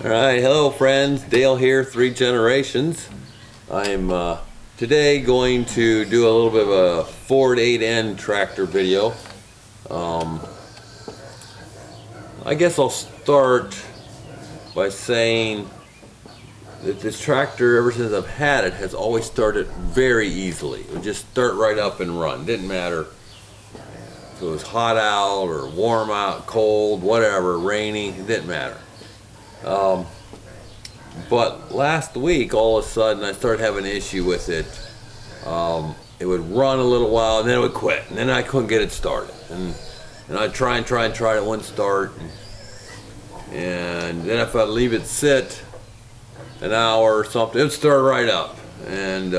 Alright, hello friends, Dale here, Three Generations. I'm today going to do a little bit of a Ford 8N tractor video. I guess I'll start by saying that this tractor, ever since I've had it, has always started very easily. It would just start right up and run. Didn't matter if it was hot out or warm out, cold, whatever, rainy, it didn't matter. But last week, all of a sudden, I started having an issue with it. It would run a little while, and then it would quit, and then I couldn't get it started. And I'd try, it wouldn't start. And then if I'd leave it sit an hour or something, it would start right up. And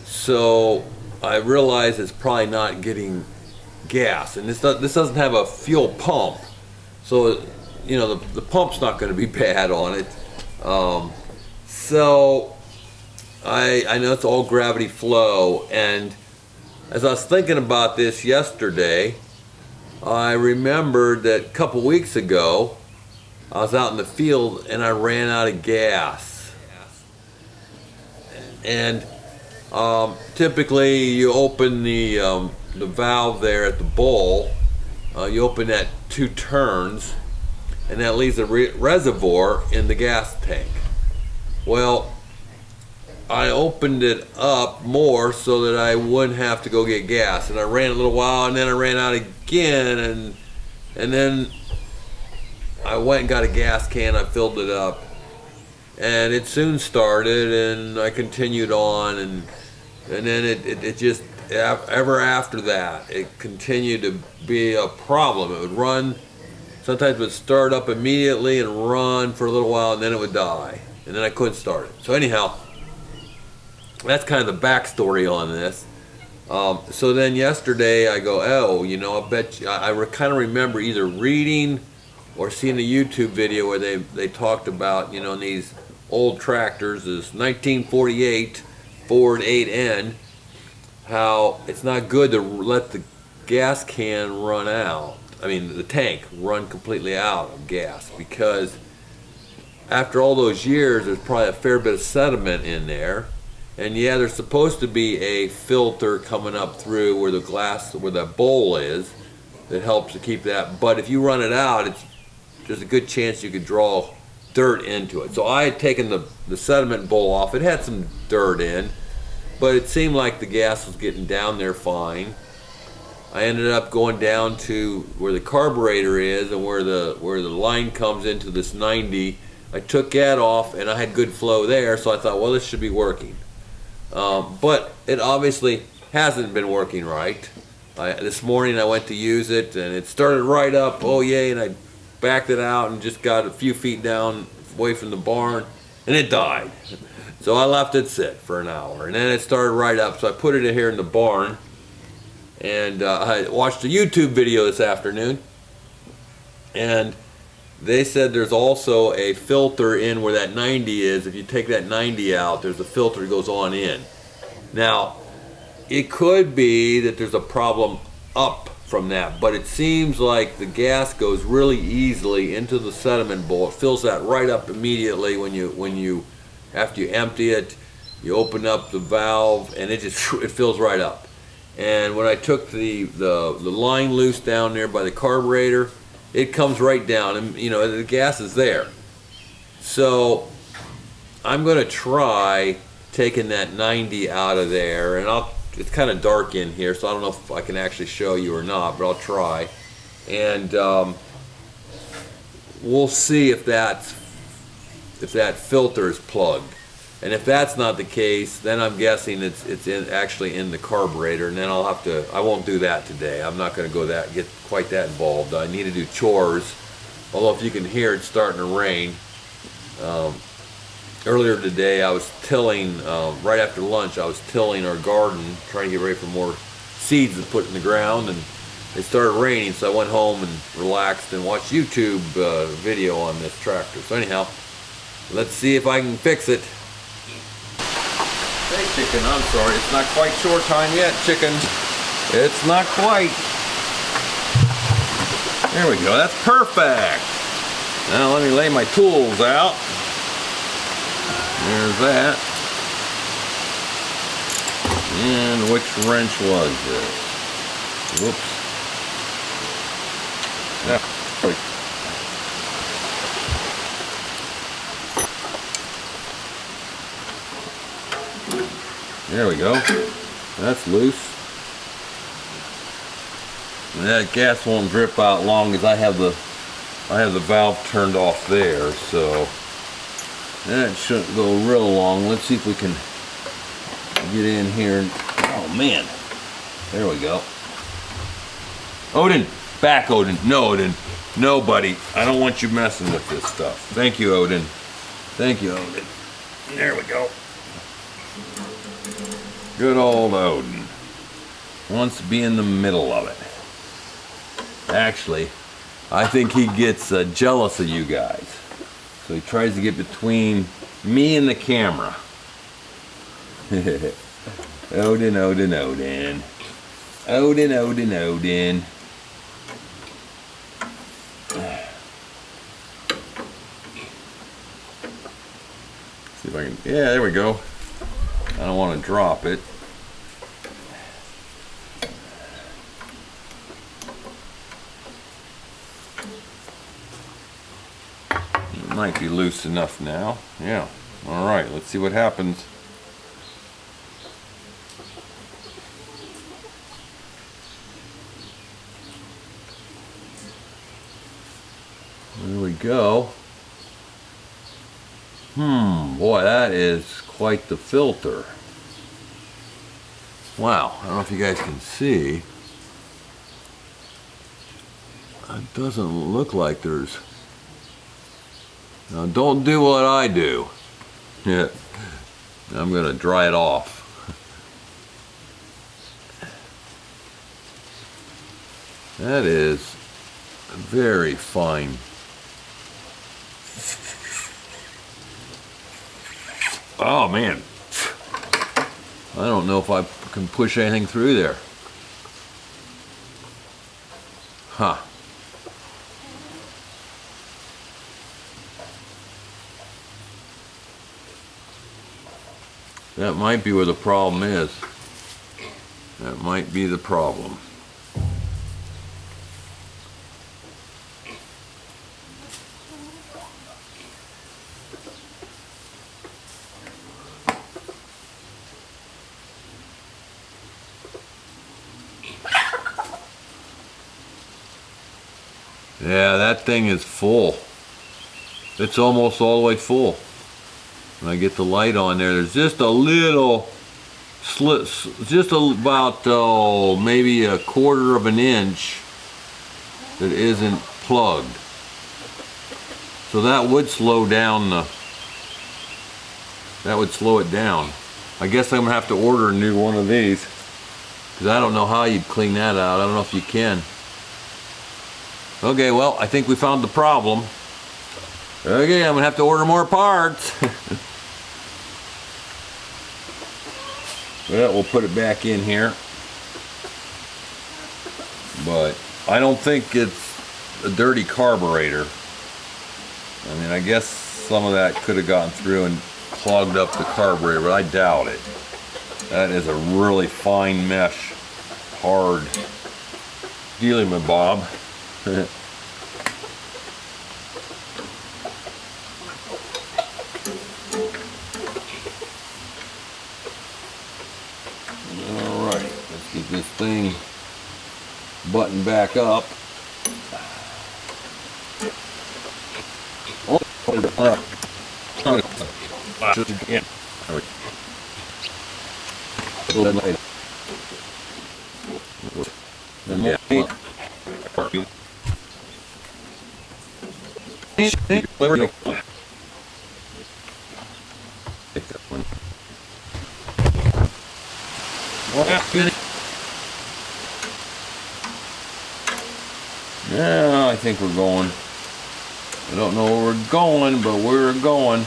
so I realized it's probably not getting gas. And this doesn't have a fuel pump. So you know, the pump's not going to be bad on it. So I know it's all gravity flow, and as I was thinking about this yesterday, I remembered that a couple weeks ago I was out in the field and I ran out of gas. And typically you open the valve there at the bowl, you open that 2 turns, and that leaves a reservoir in the gas tank. Well, I opened it up more so that I wouldn't have to go get gas, and I ran a little while, and then I ran out again, and then I went and got a gas can. I filled it up, and it soon started, and I continued on, and then it just ever after that it continued to be a problem. It would run. Sometimes it would start up immediately and run for a little while, and then it would die, and then I couldn't start it. So anyhow, that's kind of the backstory on this. So then yesterday I go, oh, you know, I bet you, I kind of remember either reading or seeing a YouTube video where they talked about, you know, in these old tractors, this 1948 Ford 8N, how it's not good to let the gas can run out. I mean, the tank run completely out of gas, because after all those years there's probably a fair bit of sediment in there, and yeah, there's supposed to be a filter coming up through where the glass, where that bowl is, that helps to keep that, but if you run it out, there's a good chance you could draw dirt into it. So I had taken the sediment bowl off. It had some dirt in, but it seemed like the gas was getting down there fine. I ended up going down to where the carburetor is and where the line comes into this 90. I took that off, and I had good flow there, so I thought, well, this should be working. But it obviously hasn't been working right. This morning I went to use it, and it started right up, oh yay, and I backed it out and just got a few feet down away from the barn, and it died. So I left it sit for an hour, and then it started right up, so I put it in here in the barn. And I watched a YouTube video this afternoon, and they said there's also a filter in where that 90 is. If you take that 90 out, there's a filter that goes on in. Now, it could be that there's a problem up from that, but it seems like the gas goes really easily into the sediment bowl. It fills that right up immediately when you after you empty it, you open up the valve, and it fills right up. And when I took the line loose down there by the carburetor, it comes right down, and you know, the gas is there. So I'm going to try taking that 90 out of there, and it's kind of dark in here, so I don't know if I can actually show you or not, but I'll try. And we'll see if that filter is plugged. And if that's not the case, then I'm guessing it's actually in the carburetor, and then I won't do that today. I'm not going to get quite that involved. I need to do chores, although if you can hear it's starting to rain. Earlier today I was tilling, right after lunch I was tilling our garden, trying to get ready for more seeds to put in the ground, and it started raining, so I went home and relaxed and watched YouTube video on this tractor. So anyhow, let's see if I can fix it. Hey chicken, I'm sorry, it's not quite shore time yet, chicken. It's not quite. There we go, that's perfect. Now let me lay my tools out. There's that. And which wrench was this? Whoops. Yeah. There we go. That's loose. And that gas won't drip out long as I have the valve turned off there, so that shouldn't go real long. Let's see if we can get in here. Oh man, there we go. Odin, back Odin. No Odin, no buddy. I don't want you messing with this stuff. Thank you, Odin. Thank you, Odin. There we go. Good old Odin wants to be in the middle of it. Actually, I think he gets jealous of you guys. So he tries to get between me and the camera. Odin, Odin, Odin. Odin, Odin, Odin. See if I can, yeah, there we go. I don't want to drop it. It might be loose enough now. Yeah. All right, let's see what happens. There we go. Boy, that is quite the filter. Wow, I don't know if you guys can see. It doesn't look like there's... Now don't do what I do. Yeah, I'm gonna dry it off. That is very fine. Oh man, I don't know if I can push anything through there. Huh. That might be where the problem is. That might be the problem. Yeah, that thing is full. It's almost all the way full. When I get the light on there, there's just a little slit, just about maybe a quarter of an inch that isn't plugged. So that would slow down the, that would slow it down. I guess I'm gonna have to order a new one of these because I don't know how you'd clean that out. I don't know if you can. Okay, well, I think we found the problem. Okay, I'm gonna have to order more parts. Well, we'll put it back in here. But I don't think it's a dirty carburetor. I mean, I guess some of that could have gotten through and clogged up the carburetor, but I doubt it. That is a really fine mesh, hard dealing with Bob. Alright, let's get this thing buttoned back up. Yeah, I think we're going. I don't know where we're going, but we're going.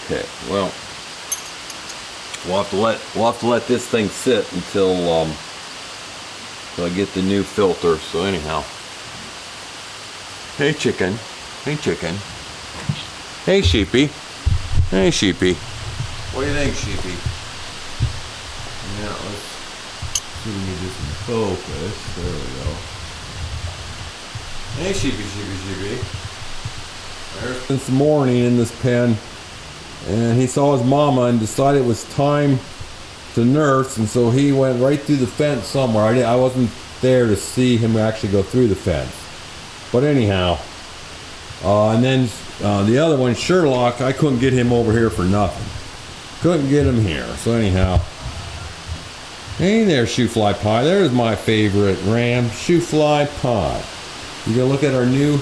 Okay, well, we'll have to let this thing sit until I get the new filter. So anyhow, hey chicken, hey chicken, hey sheepy, hey sheepy. What do you think, sheepy? Yeah, let's see if we can get this in focus. There we go. Hey sheepy, sheepy, sheepy. Since morning in this pen, and he saw his mama and decided it was time to nurse, and so he went right through the fence somewhere. I wasn't there to see him actually go through the fence, but anyhow, and then the other one, Sherlock, I couldn't get him over here for nothing. Couldn't get him here. So anyhow, hey there, Shoe Fly Pie. There's my favorite ram, Shoe Fly Pie. You gonna look at our new.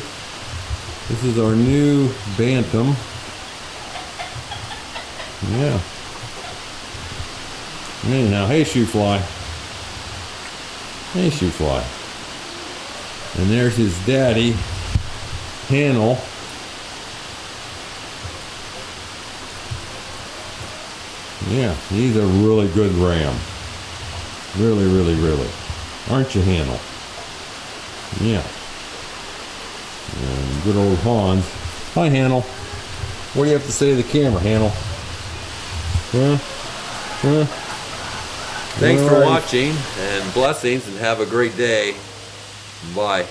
This is our new Bantam. Yeah. Anyhow, hey Shoe Fly. Hey Shoe Fly. And there's his daddy, Hannel. Yeah, he's a really good ram. Really, really, really. Aren't you, Hannel? Yeah. And good old Hans. Hi, Hannel. What do you have to say to the camera, Hannel? Huh? Huh? Thanks for watching, and blessings, and have a great day. Bye.